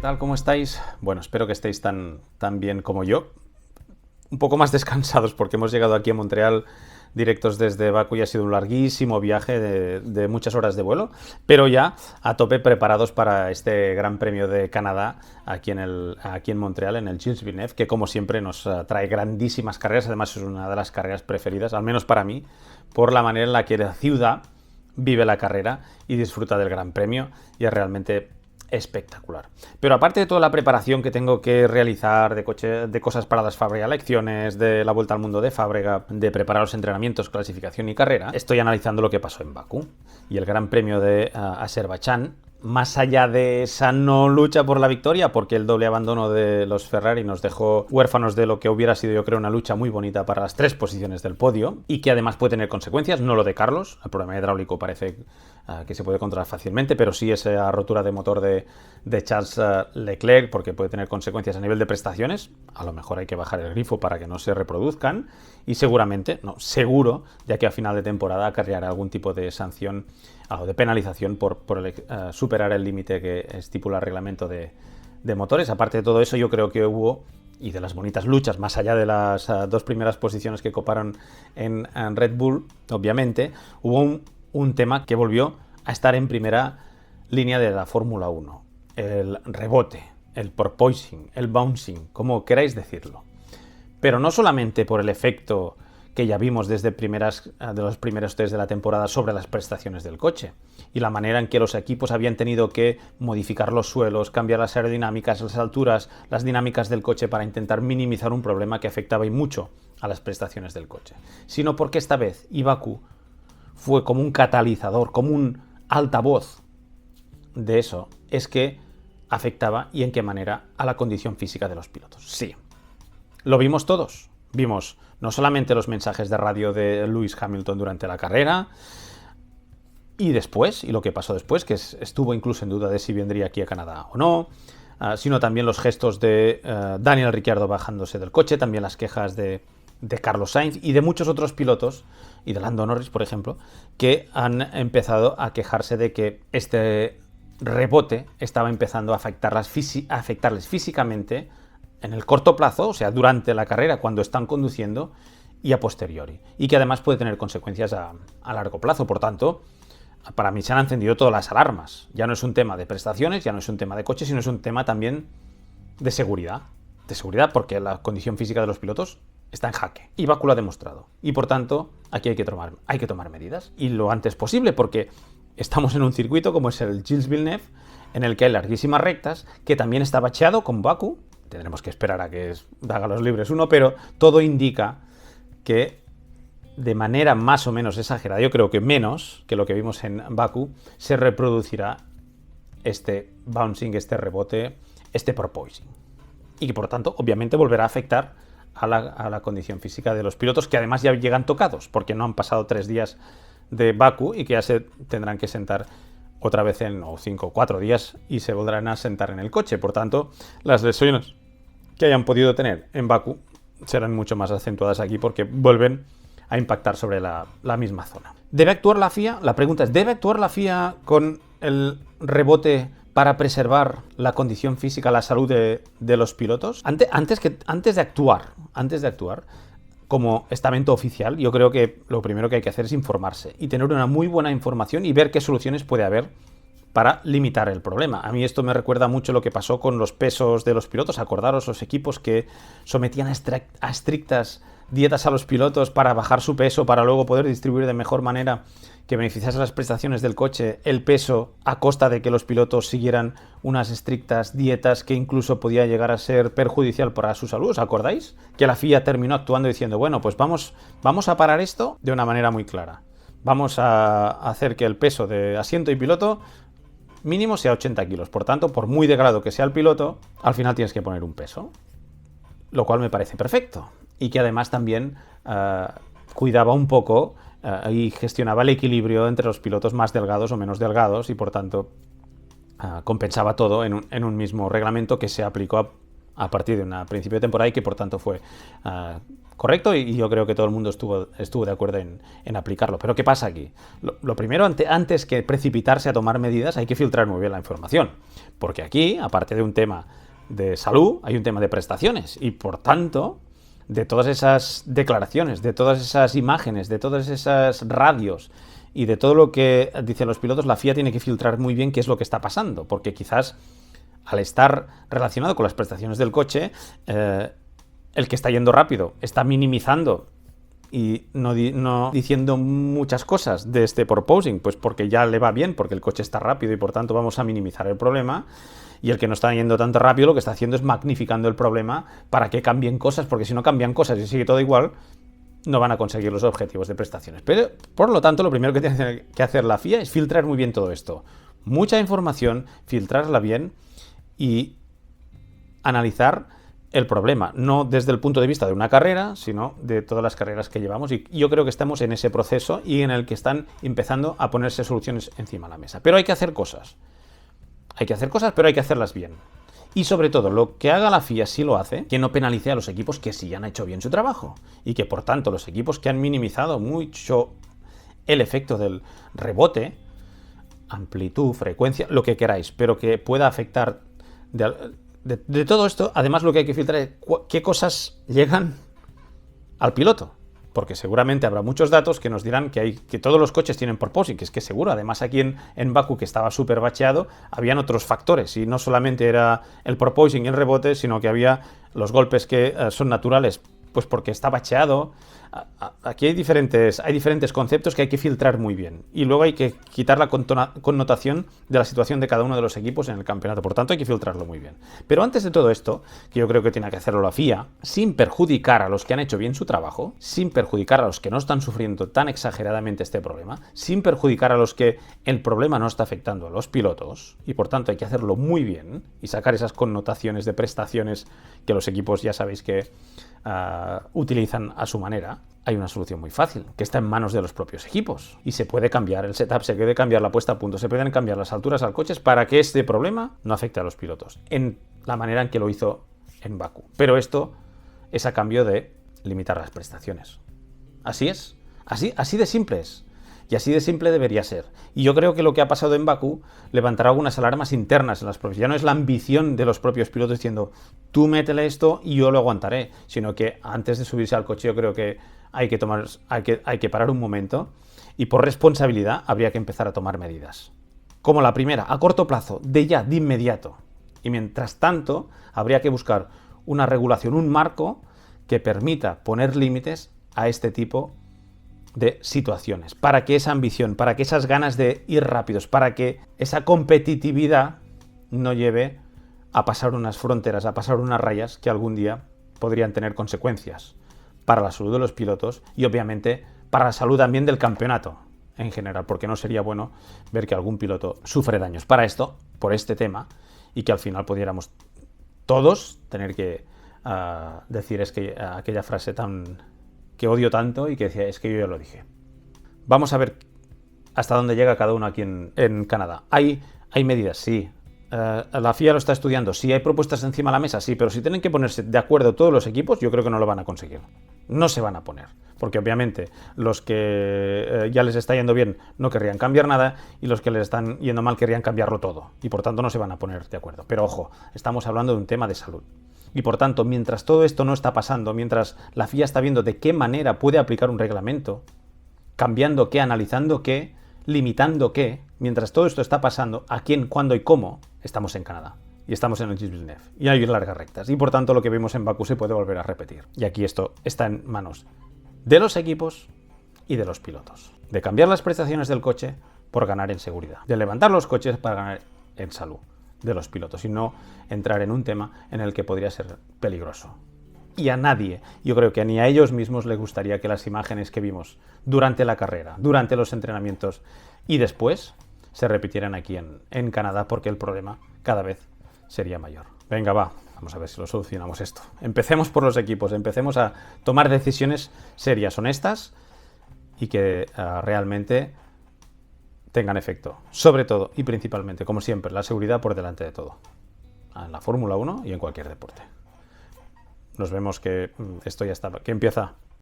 ¿Qué tal? ¿Cómo estáis? Bueno, espero que estéis tan bien como yo. Un poco más descansados porque hemos llegado aquí a Montreal directos desde Bakú y ha sido un larguísimo viaje de muchas horas de vuelo, pero ya a tope preparados para este Gran Premio de Canadá aquí en Montreal, en el Gilles Villeneuve, que como siempre nos trae grandísimas carreras. Además es una de las carreras preferidas, al menos para mí, por la manera en la que la ciudad vive la carrera y disfruta del Gran Premio, y es realmente espectacular. Pero aparte de toda la preparación que tengo que realizar de cosas para las Fábrega lecciones, de la vuelta al mundo de Fábrega, de preparar los entrenamientos, clasificación y carrera, estoy analizando lo que pasó en Bakú y el Gran Premio de Azerbaiyán. Más allá de esa no lucha por la victoria, porque el doble abandono de los Ferrari nos dejó huérfanos de lo que hubiera sido, yo creo, una lucha muy bonita para las 3 posiciones del podio, y que además puede tener consecuencias, no lo de Carlos, el problema hidráulico parece que se puede controlar fácilmente, pero sí esa rotura de motor de Charles Leclerc, porque puede tener consecuencias a nivel de prestaciones. A lo mejor hay que bajar el grifo para que no se reproduzcan, y seguramente, no, seguro, ya que a final de temporada acarreará algún tipo de sanción o de penalización por superar el límite que estipula el reglamento de motores. Aparte de todo eso, yo creo que hubo, y de las bonitas luchas, más allá de las 2 primeras posiciones que coparon en Red Bull, obviamente, hubo un tema que volvió a estar en primera línea de la Fórmula 1. El rebote, el porpoising, el bouncing, como queráis decirlo. Pero no solamente por el efecto que ya vimos desde de los primeros test de la temporada sobre las prestaciones del coche y la manera en que los equipos habían tenido que modificar los suelos, cambiar las aerodinámicas, las alturas, las dinámicas del coche para intentar minimizar un problema que afectaba y mucho a las prestaciones del coche, sino porque esta vez Bakú fue como un catalizador, como un altavoz de eso, es que afectaba, y en qué manera, a la condición física de los pilotos. Sí, lo vimos todos. Vimos no solamente los mensajes de radio de Lewis Hamilton durante la carrera y después, y lo que pasó después, que estuvo incluso en duda de si vendría aquí a Canadá o no, sino también los gestos de Daniel Ricciardo bajándose del coche, también las quejas de Carlos Sainz y de muchos otros pilotos, y de Lando Norris, por ejemplo, que han empezado a quejarse de que este rebote estaba empezando a afectarles físicamente en el corto plazo, o sea, durante la carrera, cuando están conduciendo, y a posteriori. Y que además puede tener consecuencias a largo plazo. Por tanto, para mí se han encendido todas las alarmas. Ya no es un tema de prestaciones, ya no es un tema de coche, sino es un tema también de seguridad. De seguridad, porque la condición física de los pilotos está en jaque. Y Bakú lo ha demostrado. Y por tanto, aquí hay que tomar medidas. Y lo antes posible, porque estamos en un circuito como es el Gilles Villeneuve, en el que hay larguísimas rectas, que también está bacheado con Bakú. Tendremos que esperar a que haga los libres uno, pero todo indica que de manera más o menos exagerada, yo creo que menos que lo que vimos en Bakú, se reproducirá este bouncing, este rebote, este porpoising. Y que por tanto, obviamente, volverá a afectar a la condición física de los pilotos, que además ya llegan tocados, porque no han pasado 3 días de Bakú y que ya se tendrán que sentar otra vez en 5 o 4 días y se volverán a sentar en el coche. Por tanto, las lesiones que hayan podido tener en Bakú serán mucho más acentuadas aquí, porque vuelven a impactar sobre la misma zona. ¿Debe actuar la FIA? La pregunta es, ¿debe actuar la FIA con el rebote para preservar la condición física, la salud de los pilotos? Antes de actuar, como estamento oficial, yo creo que lo primero que hay que hacer es informarse y tener una muy buena información y ver qué soluciones puede haber para limitar el problema. A mí esto me recuerda mucho lo que pasó con los pesos de los pilotos. Acordaros, los equipos que sometían a estrictas dietas a los pilotos para bajar su peso, para luego poder distribuir de mejor manera que beneficiase las prestaciones del coche el peso, a costa de que los pilotos siguieran unas estrictas dietas que incluso podía llegar a ser perjudicial para su salud. ¿Os acordáis? Que la FIA terminó actuando diciendo, bueno, pues vamos a parar esto de una manera muy clara. Vamos a hacer que el peso de asiento y piloto mínimo sea 80 kilos. Por tanto, por muy degradado que sea el piloto, al final tienes que poner un peso. Lo cual me parece perfecto. Y que además también cuidaba un poco y gestionaba el equilibrio entre los pilotos más delgados o menos delgados, y por tanto compensaba todo en un mismo reglamento que se aplicó a partir de un principio de temporada, y que por tanto fue correcto y yo creo que todo el mundo estuvo de acuerdo en aplicarlo. Pero ¿qué pasa aquí? Lo primero, antes que precipitarse a tomar medidas, hay que filtrar muy bien la información. Porque aquí, aparte de un tema de salud, hay un tema de prestaciones. Y por tanto, de todas esas declaraciones, de todas esas imágenes, de todas esas radios y de todo lo que dicen los pilotos, la FIA tiene que filtrar muy bien qué es lo que está pasando. Porque quizás, al estar relacionado con las prestaciones del coche, el que está yendo rápido está minimizando y no diciendo muchas cosas de este porpoising, pues porque ya le va bien, porque el coche está rápido y por tanto vamos a minimizar el problema. Y el que no está yendo tanto rápido lo que está haciendo es magnificando el problema para que cambien cosas, porque si no cambian cosas y sigue todo igual, no van a conseguir los objetivos de prestaciones. Pero, por lo tanto, lo primero que tiene que hacer la FIA es filtrar muy bien todo esto. Mucha información, filtrarla bien y analizar el problema, no desde el punto de vista de una carrera, sino de todas las carreras que llevamos. Y yo creo que estamos en ese proceso y en el que están empezando a ponerse soluciones encima de la mesa. Pero hay que hacer cosas. Hay que hacer cosas, pero hay que hacerlas bien. Y sobre todo, lo que haga la FIA si lo hace, que no penalice a los equipos que sí han hecho bien su trabajo. Y que, por tanto, los equipos que han minimizado mucho el efecto del rebote, amplitud, frecuencia, lo que queráis, pero que pueda afectar de todo esto, además lo que hay que filtrar es qué cosas llegan al piloto. Porque seguramente habrá muchos datos que nos dirán que todos los coches tienen porpoising, que es que seguro. Además aquí en Bakú, que estaba súper bacheado, habían otros factores. Y no solamente era el porpoising y el rebote, sino que había los golpes que son naturales, pues porque está bacheado. Aquí hay diferentes conceptos que hay que filtrar muy bien. Y luego hay que quitar la connotación de la situación de cada uno de los equipos en el campeonato. Por tanto, hay que filtrarlo muy bien. Pero antes de todo esto, que yo creo que tiene que hacerlo la FIA, sin perjudicar a los que han hecho bien su trabajo, sin perjudicar a los que no están sufriendo tan exageradamente este problema, sin perjudicar a los que el problema no está afectando a los pilotos, y por tanto hay que hacerlo muy bien y sacar esas connotaciones de prestaciones que los equipos ya sabéis que utilizan a su manera. Hay una solución muy fácil, que está en manos de los propios equipos. Y se puede cambiar el setup, se puede cambiar la puesta a punto, se pueden cambiar las alturas al coche para que este problema no afecte a los pilotos, en la manera en que lo hizo en Bakú. Pero esto es a cambio de limitar las prestaciones. Así es, así de simple es. Y así de simple debería ser. Y yo creo que lo que ha pasado en Bakú levantará algunas alarmas internas en las propias. Ya no es la ambición de los propios pilotos diciendo, tú métele esto y yo lo aguantaré. Sino que antes de subirse al coche yo creo que hay que parar un momento y por responsabilidad habría que empezar a tomar medidas. Como la primera, a corto plazo, de inmediato. Y mientras tanto, habría que buscar una regulación, un marco que permita poner límites a este tipo de situaciones, para que esa ambición, para que esas ganas de ir rápidos, para que esa competitividad no lleve a pasar unas fronteras, a pasar unas rayas que algún día podrían tener consecuencias para la salud de los pilotos y obviamente para la salud también del campeonato en general, porque no sería bueno ver que algún piloto sufre daños para esto, por este tema, y que al final pudiéramos todos tener que decir es que aquella frase que odio tanto y que decía, es que yo ya lo dije. Vamos a ver hasta dónde llega cada uno aquí en Canadá. Hay medidas, sí. La FIA lo está estudiando. Sí, hay propuestas encima de la mesa, sí, pero si tienen que ponerse de acuerdo todos los equipos, yo creo que no lo van a conseguir. No se van a poner. Porque obviamente los que ya les está yendo bien no querrían cambiar nada y los que les están yendo mal querrían cambiarlo todo. Y por tanto no se van a poner de acuerdo. Pero ojo, estamos hablando de un tema de salud. Y por tanto, mientras todo esto no está pasando, mientras la FIA está viendo de qué manera puede aplicar un reglamento, cambiando qué, analizando qué, limitando qué, mientras todo esto está pasando, a quién, cuándo y cómo, estamos en Canadá. Y estamos en el Gilles Villeneuve. Y hay largas rectas. Y por tanto, lo que vimos en Bakú se puede volver a repetir. Y aquí esto está en manos de los equipos y de los pilotos. De cambiar las prestaciones del coche por ganar en seguridad. De levantar los coches para ganar en salud de los pilotos y no entrar en un tema en el que podría ser peligroso. Y a nadie, yo creo que ni a ellos mismos les gustaría que las imágenes que vimos durante la carrera, durante los entrenamientos y después se repitieran aquí en Canadá, porque el problema cada vez sería mayor. Venga, vamos a ver si lo solucionamos esto. Empecemos por los equipos, empecemos a tomar decisiones serias, honestas y que realmente tengan efecto. Sobre todo y principalmente, como siempre, la seguridad por delante de todo. En la Fórmula 1 y en cualquier deporte. nos vemos que esto ya está, que empieza.